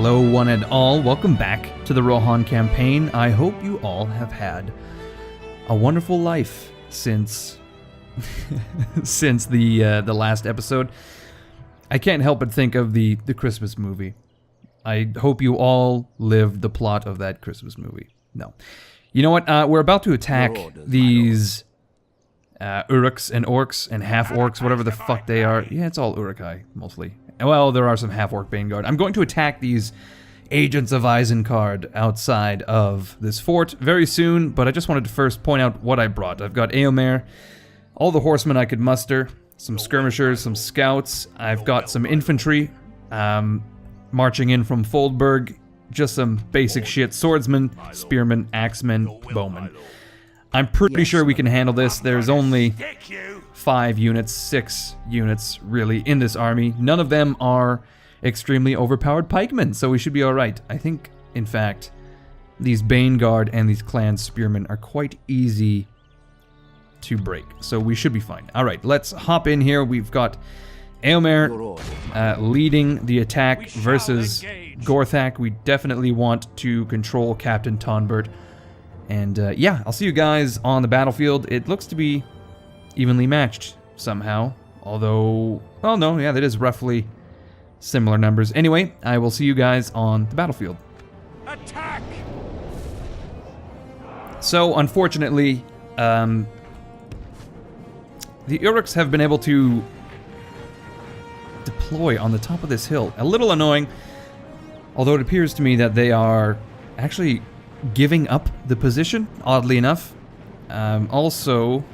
Hello one and all, welcome back to the Rohan campaign. I hope you all have had a wonderful life since the last episode. I can't help but think of the Christmas movie. I hope you all lived the plot of that Christmas movie. No. You know what, we're about to attack these Uruks and Orcs and half-Orcs, whatever the fuck they are. Yeah, it's all Urukai, mostly. Well, there are some half-Orc Baneguard. I'm going to attack these Agents of Isengard outside of this fort very soon, but I just wanted to first point out what I brought. I've got Eomer, all the horsemen I could muster, some skirmishers, some scouts. I've got some infantry marching in from Foldberg, just some basic shit. Swordsmen, spearmen, axemen, bowmen. I'm pretty sure we can handle this. There's only 5 units, 6 units, really, in this army. None of them are extremely overpowered pikemen, so we should be alright. I think, in fact, these Baneguard and these clan spearmen are quite easy to break, so we should be fine. Alright, let's hop in here. We've got Eomer leading the attack versus Gorthak. We definitely want to control Captain Tonbert. And yeah, I'll see you guys on the battlefield. It looks to be evenly matched somehow. Although, oh no, yeah, that is roughly similar numbers. Anyway, I will see you guys on the battlefield. Attack! So, unfortunately, the Uruks have been able to deploy on the top of this hill. A little annoying, although it appears to me that they are actually giving up the position, oddly enough. Also,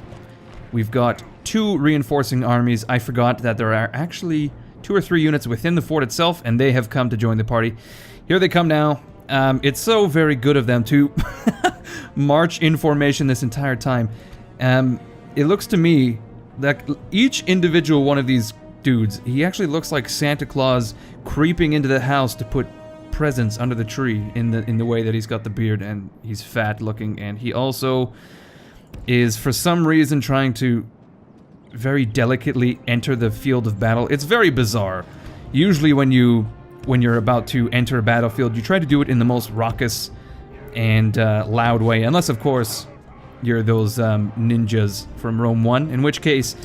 we've got 2 reinforcing armies. I forgot that there are actually 2 or 3 units within the fort itself, and they have come to join the party. Here they come now. It's so very good of them to march in formation this entire time. It looks to me that each individual one of these dudes, he actually looks like Santa Claus creeping into the house to put presents under the tree in the way that he's got the beard, and he's fat looking, and he also is for some reason trying to very delicately enter the field of battle. It's very bizarre. Usually when you're about to enter a battlefield, you try to do it in the most raucous and loud way, unless of course you're those ninjas from Rome 1, in which case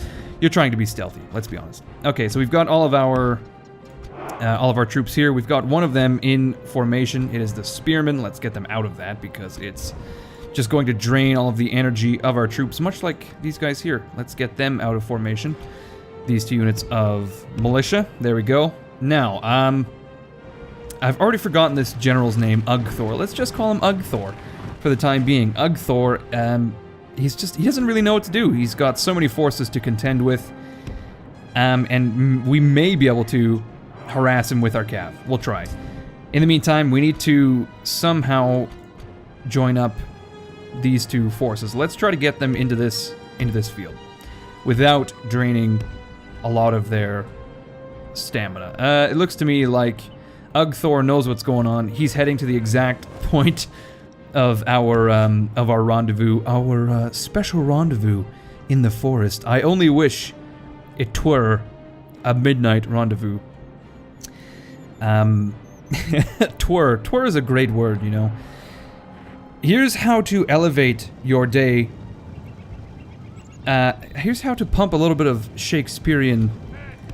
you're trying to be stealthy, let's be honest. Okay, so we've got all of our troops here. We've got one of them in formation. It is the spearmen. Let's get them out of that because it's just going to drain all of the energy of our troops, much like these guys here. Let's get them out of formation. These 2 units of militia. There we go. Now, I've already forgotten this general's name, Ugthor. Let's just call him Ugthor for the time being. Ugthor, he doesn't really know what to do. He's got so many forces to contend with, and we may be able to harass him with our cav. We'll try. In the meantime, we need to somehow join up these 2 forces. Let's try to get them into this field without draining a lot of their stamina. It looks to me like Ugthor knows what's going on. He's heading to the exact point of our rendezvous, our special rendezvous in the forest. I only wish it were a midnight rendezvous. Twir is a great word, you know. Here's how to elevate your day. Here's how to pump a little bit of Shakespearean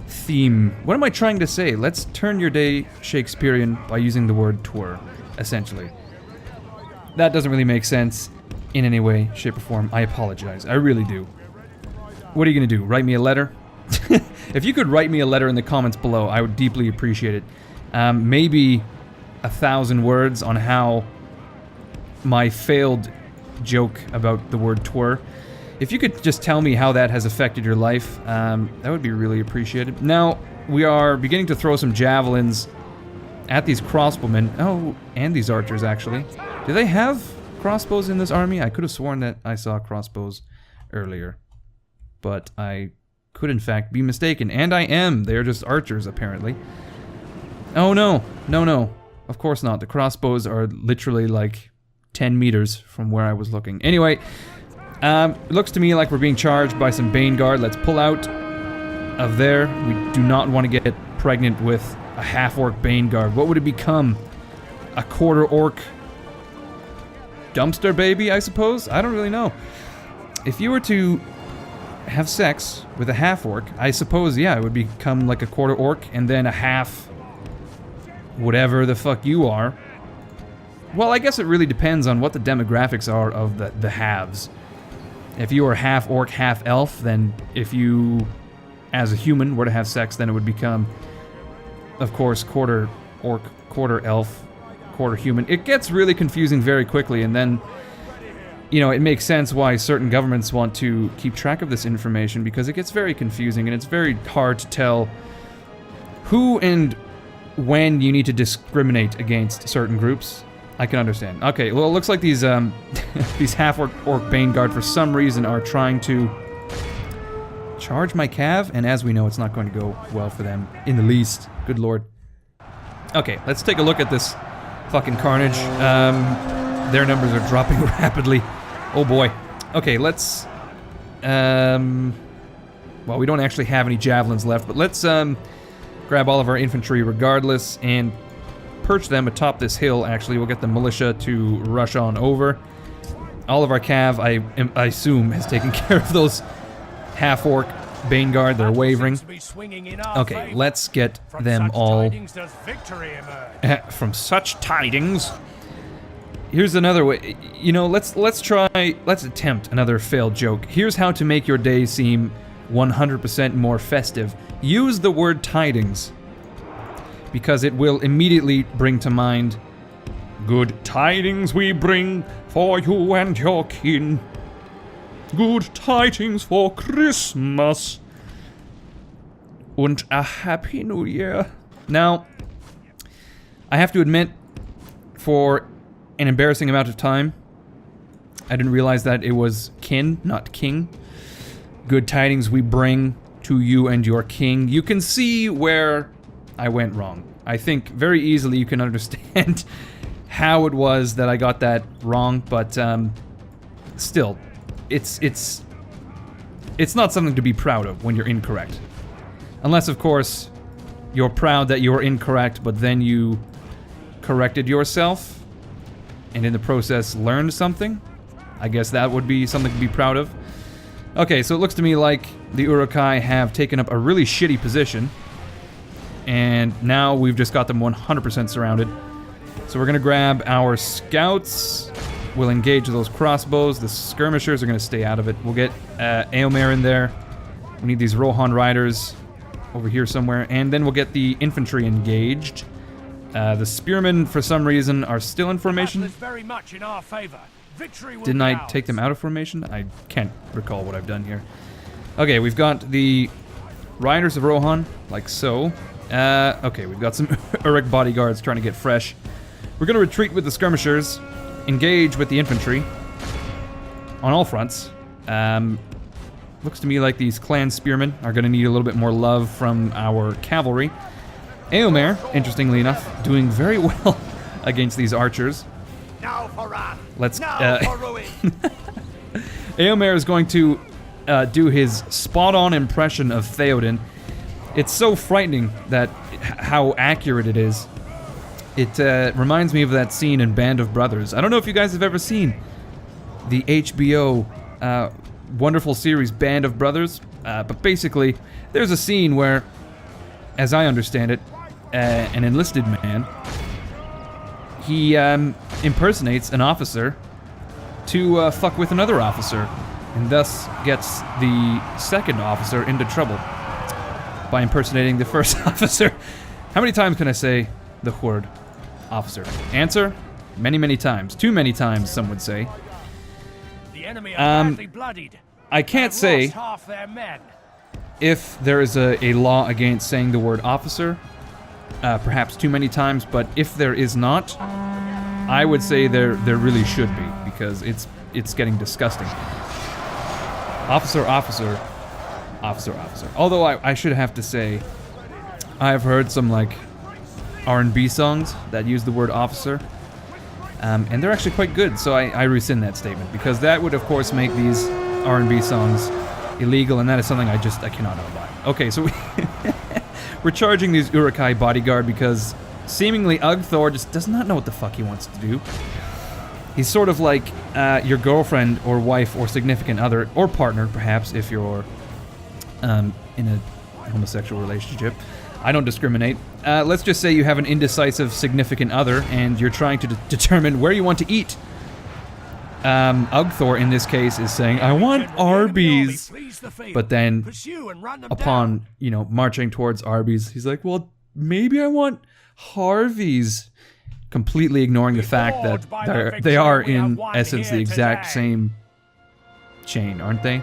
theme. What am I trying to say? Let's turn your day Shakespearean by using the word twir, essentially. That doesn't really make sense in any way, shape, or form. I apologize. I really do. What are you gonna do? Write me a letter? If you could write me a letter in the comments below, I would deeply appreciate it. Maybe 1,000 words on how my failed joke about the word twir. If you could just tell me how that has affected your life, that would be really appreciated. Now, we are beginning to throw some javelins at these crossbowmen. Oh, and these archers, actually. Do they have crossbows in this army? I could have sworn that I saw crossbows earlier. But I could, in fact, be mistaken. And I am. They're just archers, apparently. Oh, no. No. Of course not. The crossbows are literally, like, 10 meters from where I was looking. Anyway, it looks to me like we're being charged by some Baneguard. Let's pull out of there. We do not want to get pregnant with A half-orc Bane Guard. What would it become? A quarter-orc dumpster baby, I suppose? I don't really know. If you were to have sex with a half-orc, I suppose, yeah, it would become like a quarter-orc and then a half... whatever the fuck you are. Well, I guess it really depends on what the demographics are of the halves. If you are half orc, half elf, then if you, as a human, were to have sex, then it would become, of course, quarter orc, quarter elf, quarter human. It gets really confusing very quickly, and then, you know, it makes sense why certain governments want to keep track of this information, because it gets very confusing, and it's very hard to tell who and when you need to discriminate against certain groups. I can understand. Okay, well, it looks like these these half-orc Bane Guard for some reason are trying to charge my cav, and as we know, it's not going to go well for them in the least. Good lord. Okay, let's take a look at this fucking carnage. Their numbers are dropping rapidly. Oh boy. Okay, let's... well, we don't actually have any javelins left, but let's grab all of our infantry regardless and perch them atop this hill. Actually, we'll get the militia to rush on over. All of our cav, I assume, has taken care of those half-orc Bane Guard. They're wavering. Okay, let's get them all... from such tidings. Here's another way. You know, let's attempt another failed joke. Here's how to make your day seem 100% more festive. Use the word tidings, because it will immediately bring to mind, good tidings we bring for you and your kin. Good tidings for Christmas. And a happy new year. Now, I have to admit, for an embarrassing amount of time, I didn't realize that it was kin, not king. Good tidings we bring to you and your king. You can see where I went wrong. I think very easily you can understand how it was that I got that wrong, but still, it's not something to be proud of when you're incorrect. Unless, of course, you're proud that you were incorrect, but then you corrected yourself, and in the process learned something. I guess that would be something to be proud of. Okay, so it looks to me like the Uruk-hai have taken up a really shitty position, and now we've just got them 100% surrounded. So we're gonna grab our scouts. We'll engage those crossbows. The skirmishers are gonna stay out of it. We'll get Eomer in there. We need these Rohan riders over here somewhere, and then we'll get the infantry engaged. The spearmen, for some reason, are still in formation. Very much in our favor. Didn't I take them out of formation? I can't recall what I've done here. Okay, we've got the riders of Rohan, like so. Okay, we've got some Uruk bodyguards trying to get fresh. We're gonna retreat with the skirmishers, engage with the infantry on all fronts. Looks to me like these clan spearmen are gonna need a little bit more love from our cavalry. Eomer, interestingly enough, doing very well against these archers. Now for wrath. Let's. Now for ruin. Eomer is going to do his spot-on impression of Theoden. It's so frightening that how accurate it is. It reminds me of that scene in Band of Brothers. I don't know if you guys have ever seen the HBO wonderful series Band of Brothers, but basically there's a scene where, as I understand it, an enlisted man, he impersonates an officer to fuck with another officer, and thus gets the second officer into trouble by impersonating the first officer. How many times can I say the word officer? Answer: many, many times. Too many times, some would say. The enemy are badly bloodied. I can't say half their men. if there is a law against saying the word officer, perhaps too many times, but if there is not, I would say there really should be, because it's getting disgusting. Officer, officer, officer, officer. Although I should have to say, I've heard some like R&B songs that use the word officer, and they're actually quite good, so I rescind that statement, because that would of course make these R&B songs illegal, and that is something I cannot abide. Okay, so we're charging these Uruk-hai bodyguard because seemingly Ugthor just does not know what the fuck he wants to do. He's sort of like your girlfriend or wife or significant other, or partner perhaps if you're in a homosexual relationship. I don't discriminate. Let's just say you have an indecisive significant other and you're trying to determine where you want to eat. Ugthor in this case is saying, I want Arby's. But then, upon, you know, marching towards Arby's, he's like, well, maybe I want Harvey's. Completely ignoring the fact that they are in essence the exact same chain, aren't they?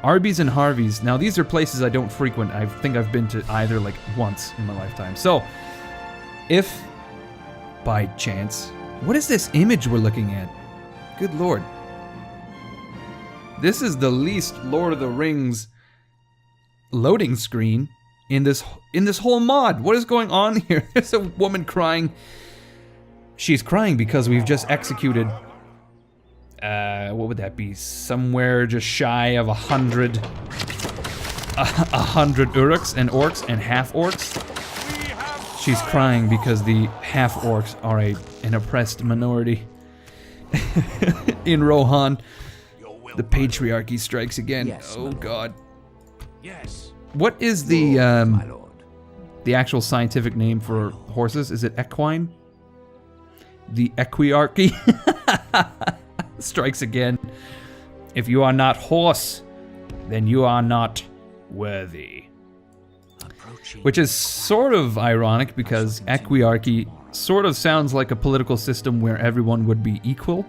Arby's and Harvey's. Now, these are places I don't frequent. I think I've been to either, like, once in my lifetime. So, if, by chance... What is this image we're looking at? Good lord. This is the least Lord of the Rings loading screen in this whole mod. What is going on here? There's a woman crying. She's crying because we've just executed... what would that be? Somewhere just shy of 100 Uruks and Orcs and half-Orcs. She's crying because the half-Orcs are an oppressed minority. In Rohan, the patriarchy strikes again. Yes, oh god. Yes. What is the actual scientific name for horses? Is it equine? The equiarchy strikes again. If you are not horse, then you are not worthy. Which is sort of ironic because equiarchy sort of sounds like a political system where everyone would be equal.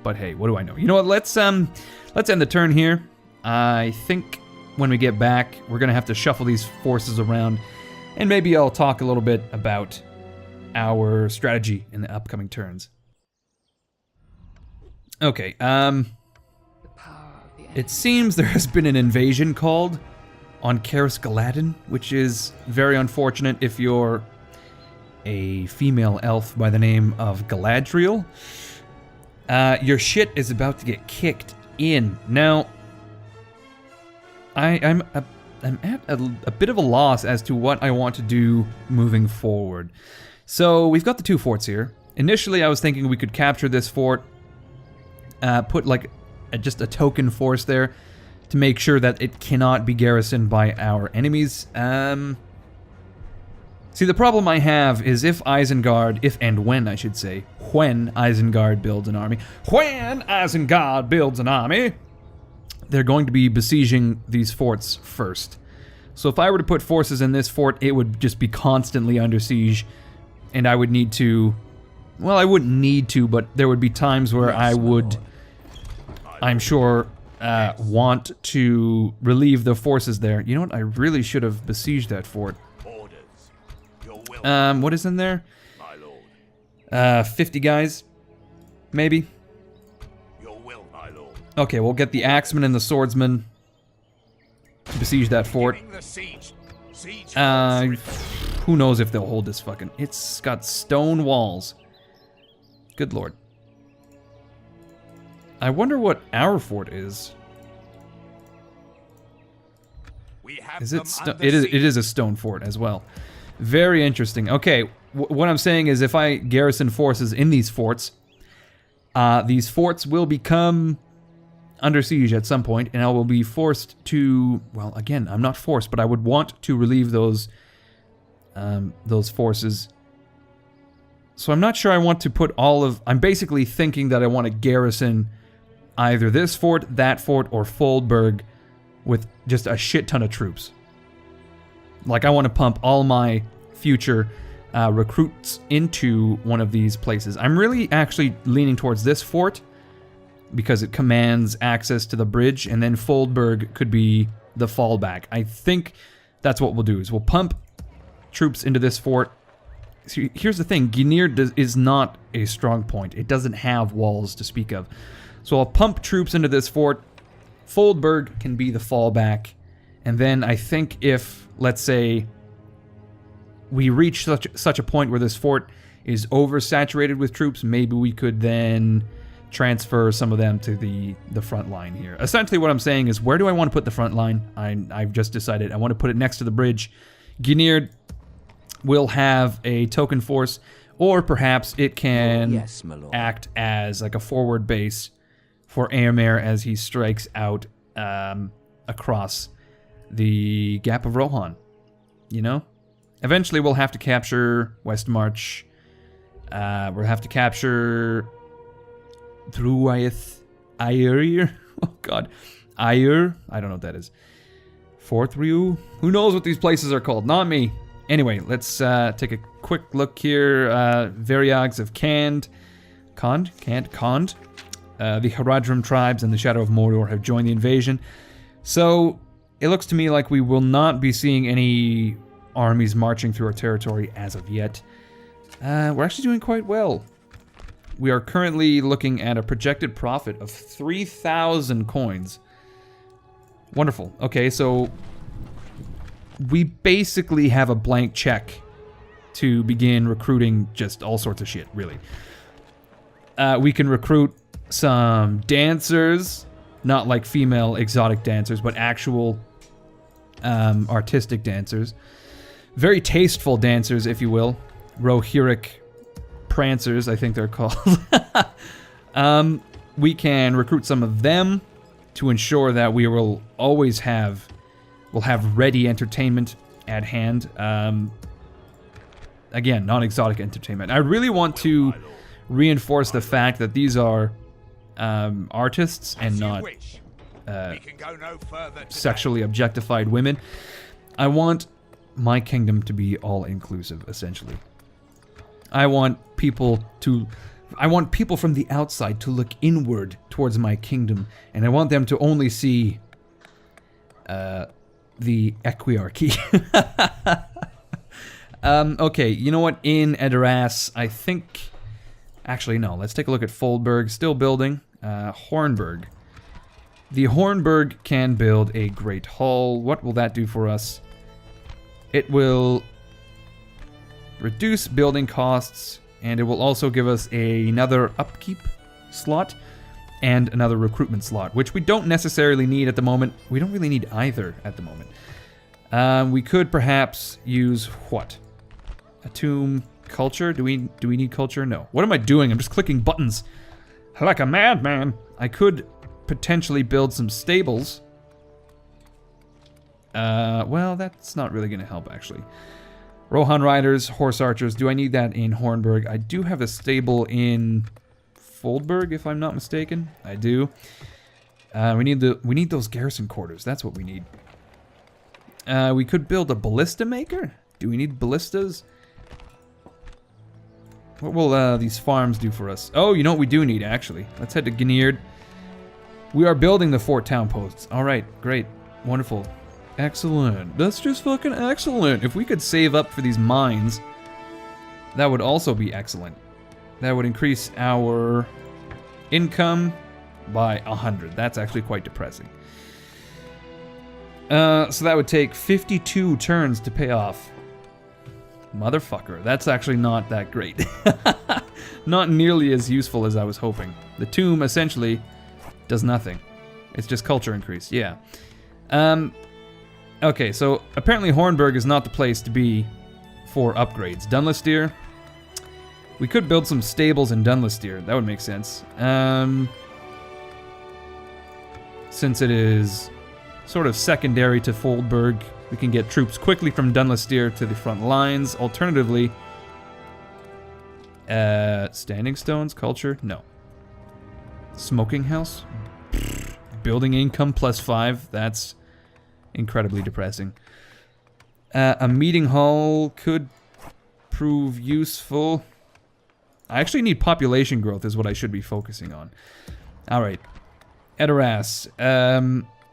But hey, what do I know? You know what? Let's end the turn here. I think when we get back, we're gonna have to shuffle these forces around, and maybe I'll talk a little bit about our strategy in the upcoming turns. Okay, it seems there has been an invasion called on Karis Galadin, which is very unfortunate if you're a female elf by the name of Galadriel. Your shit is about to get kicked in. Now, I'm at a bit of a loss as to what I want to do moving forward. So, we've got the two forts here. Initially, I was thinking we could capture this fort, put like just a token force there to make sure that it cannot be garrisoned by our enemies. See, the problem I have is if Isengard, if and when I should say, when Isengard builds an army, they're going to be besieging these forts first. So if I were to put forces in this fort, it would just be constantly under siege, and I would need to, well, I wouldn't need to, but there would be times where I would, I'm sure, want to relieve the forces there. You know what? I really should have besieged that fort. What is in there? 50 guys, maybe. Okay, we'll get the axemen and the swordsmen to besiege that fort. Who knows if they'll hold this fucking... It's got stone walls. Good lord. I wonder what our fort is. Is it it is a stone fort as well. Very interesting. Okay, what I'm saying is if I garrison forces in these forts will become under siege at some point, and I will be forced to, well, again, I'm not forced, but I would want to relieve those forces. So I'm not sure I want to put all of... I'm basically thinking that I want to garrison either this fort, that fort, or Foldberg with just a shit ton of troops. Like, I want to pump all my future recruits into one of these places. I'm really actually leaning towards this fort because it commands access to the bridge, and then Foldberg could be the fallback. I think that's what we'll do, is we'll pump troops into this fort. See, here's the thing, Ginir is not a strong point. It doesn't have walls to speak of. So I'll pump troops into this fort. Foldberg can be the fallback. And then I think if, let's say, we reach such a point where this fort is oversaturated with troops, maybe we could then transfer some of them to the front line here. Essentially what I'm saying is, where do I want to put the front line? I've just decided I want to put it next to the bridge, Gnird will have a token force, or perhaps it can Yes, my lord. act as like a forward base for Aemir as he strikes out across the Gap of Rohan. You know? Eventually we'll have to capture Westmarch. We'll have to capture Druaith Ayer. Oh god. Ayer? I don't know what that is. Forthriu? Who knows what these places are called? Not me. Anyway, let's take a quick look here. Variogs of Cond. The Haradrim tribes and the Shadow of Mordor have joined the invasion. So, it looks to me like we will not be seeing any armies marching through our territory as of yet. We're actually doing quite well. We are currently looking at a projected profit of 3,000 coins. Wonderful. Okay, so we basically have a blank check to begin recruiting just all sorts of shit, really. We can recruit some dancers, not like female exotic dancers, but actual artistic dancers. Very tasteful dancers, if you will. Rohirric prancers, I think they're called. We can recruit some of them to ensure that we will always have ready entertainment at hand. Again, non-exotic entertainment. I really want to reinforce the fact that these are artists and not sexually objectified women. I want my kingdom to be all-inclusive, essentially. I want people from the outside to look inward towards my kingdom, and I want them to only see the equiarchy. Okay, you know what? In Edoras, I think... Actually, no. Let's take a look at Foldberg. Still building. Hornburg. The Hornburg can build a great hall. What will that do for us? It will reduce building costs, and it will also give us another upkeep slot and another recruitment slot, which we don't necessarily need at the moment. We don't really need either at the moment. We could perhaps use what? A tomb culture? Do we need culture? No. What am I doing? I'm just clicking buttons like a madman. I could potentially build some stables. Well, that's not really going to help, actually. Rohan riders, horse archers. Do I need that in Hornburg? I do have a stable in Foldberg, if I'm not mistaken. I do. We need those garrison quarters. That's what we need. We could build a ballista maker. Do we need ballistas? What will these farms do for us? Oh, you know what we do need, actually. Let's head to Gnird. We are building the 4 town posts. All right, great, wonderful. Excellent. That's just fucking excellent. If we could save up for these mines, that would also be excellent. That would increase our income by 100. That's actually quite depressing. So that would take 52 turns to pay off. Motherfucker. That's actually not that great. Not nearly as useful as I was hoping. The tomb essentially does nothing. It's just culture increase. Yeah. Okay, so apparently Hornburg is not the place to be for upgrades. Dunlisteer. We could build some stables in Dunlisteer. That would make sense. Since it is sort of secondary to Foldberg, we can get troops quickly from Dunlisteer to the front lines. Alternatively, standing stones, culture? No. Smoking house? Building income +5. That's incredibly depressing. A meeting hall could prove useful. I actually need population growth is what I should be focusing on. Alright. Edoras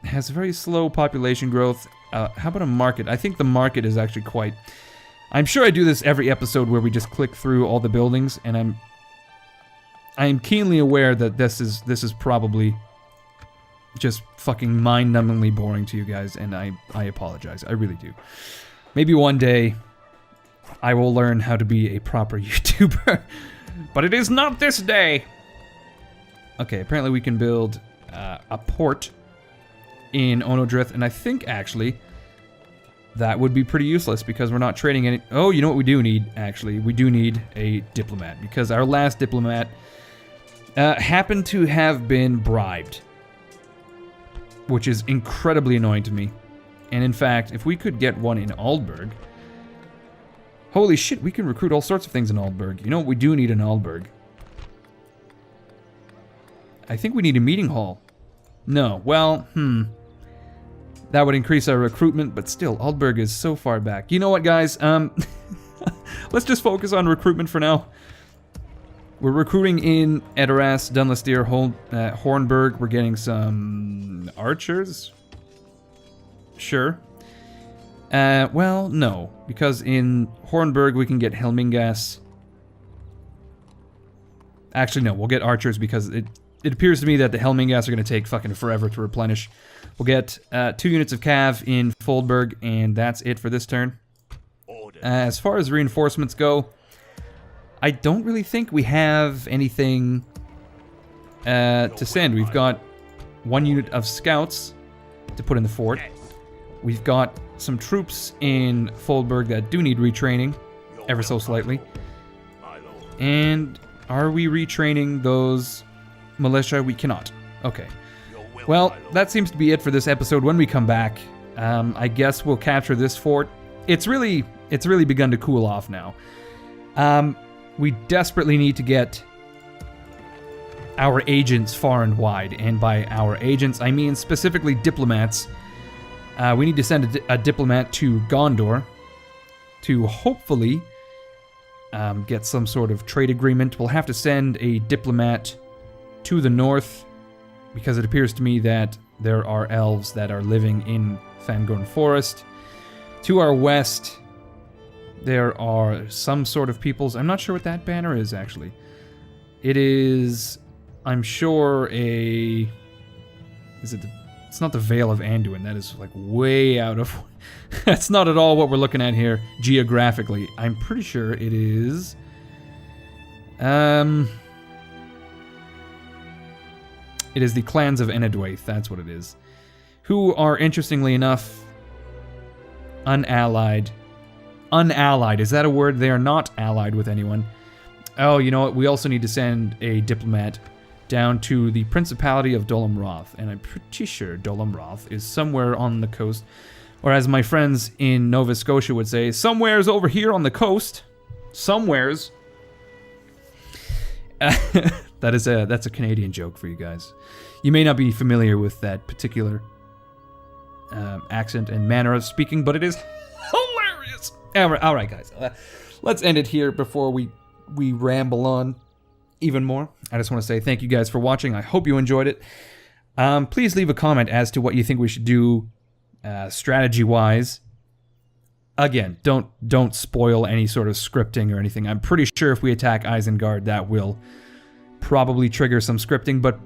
has very slow population growth. How about a market? I think the market is actually quite... I'm sure I do this every episode where we just click through all the buildings, and I'm keenly aware that this is probably just fucking mind-numbingly boring to you guys, and I apologize. I really do. Maybe one day I will learn how to be a proper YouTuber, but it is not this day. Okay, apparently we can build a port in Onodrith, and I think actually that would be pretty useless because we're not trading any... Oh, you know what we do need, actually? We do need a diplomat because our last diplomat happened to have been bribed, which is incredibly annoying to me. And in fact, if we could get one in Aldburg... Holy shit, we can recruit all sorts of things in Aldburg. You know what we do need in Aldburg? I think we need a meeting hall. No, well, that would increase our recruitment, but still, Aldburg is so far back. You know what, guys? Let's just focus on recruitment for now. We're recruiting in Edoras, Dunlastier, Hornburg. We're getting some archers. Sure. Well, no, because in Hornburg we can get Helmingas. Actually, no, we'll get archers because it appears to me that the Helmingas are going to take fucking forever to replenish. We'll get 2 units of cav in Foldberg, and that's it for this turn. As far as reinforcements go, I don't really think we have anything to send. We've got 1 unit of scouts to put in the fort. We've got some troops in Foldberg that do need retraining, ever so slightly. And are we retraining those militia? We cannot. Okay. Well, that seems to be it for this episode. When we come back, I guess we'll capture this fort. It's really begun to cool off now. We desperately need to get our agents far and wide, and by our agents, I mean specifically diplomats. We need to send a diplomat to Gondor to hopefully get some sort of trade agreement. We'll have to send a diplomat to the north because it appears to me that there are elves that are living in Fangorn Forest. To our west, there are some sort of peoples. I'm not sure what that banner is, actually. It is, I'm sure, a... Is it the... It's not the Vale of Anduin. That is, like, way out of... That's not at all what we're looking at here, geographically. I'm pretty sure it is... It is the clans of Enedwaith, that's what it is. Who are, interestingly enough, unallied. Unallied, is that a word? They are not allied with anyone. Oh, you know what? We also need to send a diplomat down to the Principality of Dolam Roth, and I'm pretty sure Dolam Roth is somewhere on the coast, or as my friends in Nova Scotia would say, somewhere's over here on the coast. Somewhere's. That's a Canadian joke for you guys. You may not be familiar with that particular accent and manner of speaking, but it is hilarious. All right, guys. Let's end it here before we ramble on even more. I just want to say thank you guys for watching. I hope you enjoyed it. Please leave a comment as to what you think we should do strategy-wise. Again, don't spoil any sort of scripting or anything. I'm pretty sure if we attack Isengard, that will probably trigger some scripting, but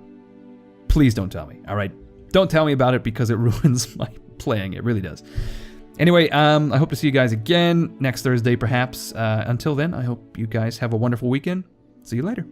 please don't tell me, all right? Don't tell me about it because it ruins my playing. It really does. Anyway, I hope to see you guys again next Thursday, perhaps. Until then, I hope you guys have a wonderful weekend. See you later.